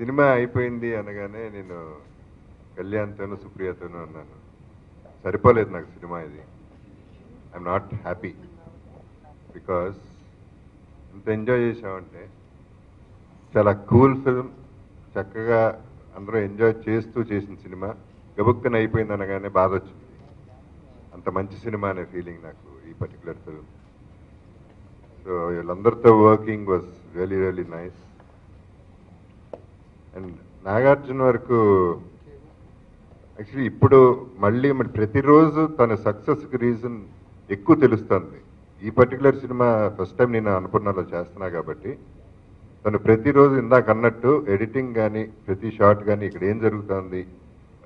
Cinema అయిపోయింది అనగానే నేను కళ్యాణ్తోనూ సుప్రియతోనూ అన్నాను, సరిపోలేదు నాకు సినిమా ఇది. ఐఎమ్ నాట్ హ్యాపీ బికాస్ ఎంత ఎంజాయ్ చేసామంటే చాలా కూల్ ఫిల్మ్, చక్కగా అందరూ ఎంజాయ్ చేస్తూ చేసిన సినిమా గబుక్కన అయిపోయింది అనగానే బాధ వచ్చింది. అంత మంచి సినిమా అనే ఫీలింగ్ నాకు ఈ పర్టికులర్ ఫిల్మ్. సో వీళ్ళందరితో working was really really nice. And Nagarjuna వరకు యాక్చువల్లీ ఇప్పుడు మళ్ళీ ప్రతిరోజు తన సక్సెస్కి రీజన్ ఎక్కువ తెలుస్తుంది. ఈ పర్టికులర్ సినిమా ఫస్ట్ టైం నేను అనుకున్నలో చేస్తున్నా కాబట్టి తను ప్రతిరోజు ఇందాక అన్నట్టు ఎడిటింగ్ కానీ ప్రతి షాట్ కానీ ఇక్కడ ఏం జరుగుతుంది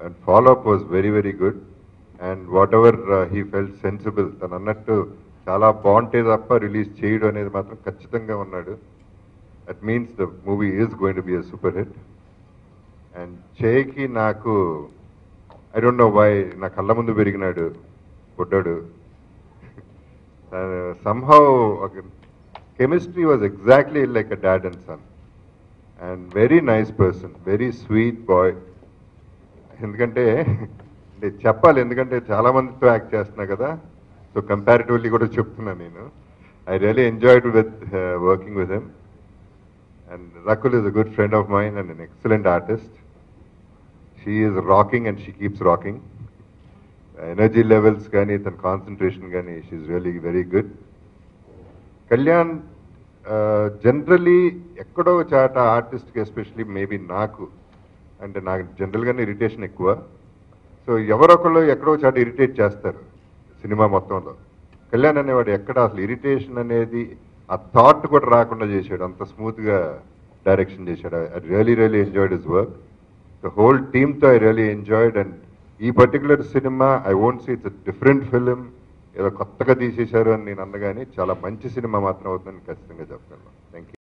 and follow up was very very good. And what ever he felt sensible, తను అన్నట్టు చాలా బాగుంటే తప్ప రిలీజ్ చేయడం అనేది మాత్రం ఖచ్చితంగా ఉన్నాడు. That means the movie is going to be a super hit. And చేకి నాకు ఐ డోంట్ నో వై నా కళ్ళ ముందు పెరిగినాడు బుడ్డాడు. somehow chemistry was exactly like a dad and son, and very nice person, very sweet boy. ఎందుకంటే చెప్పాలి, ఎందుకంటే చాలా మందితో యాక్ట్ చేస్తున్నా కదా, సో కంపారిటివ్లీ కూడా చెప్తున్నా నేను. I really enjoyed with working with him. And Rakul is a good friend of mine and an excellent artist. She is rocking and she keeps rocking. Energy levels కానీ తన కాన్సన్ట్రేషన్ కానీ she really very good. Kalyan generally ఎక్కడో చాట ఆర్టిస్ట్కి especially maybe నాకు జనరల్గానే irritation ఎక్కువ. So ఎవరొకళ్ళు ఎక్కడో చాట ఇరిటేట్ చేస్తారు సినిమా మొత్తంలో. కళ్యాణ్ అనేవాడు ఎక్కడ అసలు ఇరిటేషన్ అనేది ఆ థాట్ కూడా రాకుండా చేశాడు, అంత స్మూత్గా డైరెక్షన్ చేశాడు. I really really enjoyed his work. The whole టీమ్తో ఐ రియలీ ఎంజాయ్డ్. అండ్ ఈ particular cinema I won't see it's different film, ఏదో కొత్తగా తీసేశారు అని నేను అన్నగాని చాలా మంచి సినిమా మాత్రం అవుతుందని ఖచ్చితంగా చెప్తాను. Thank you.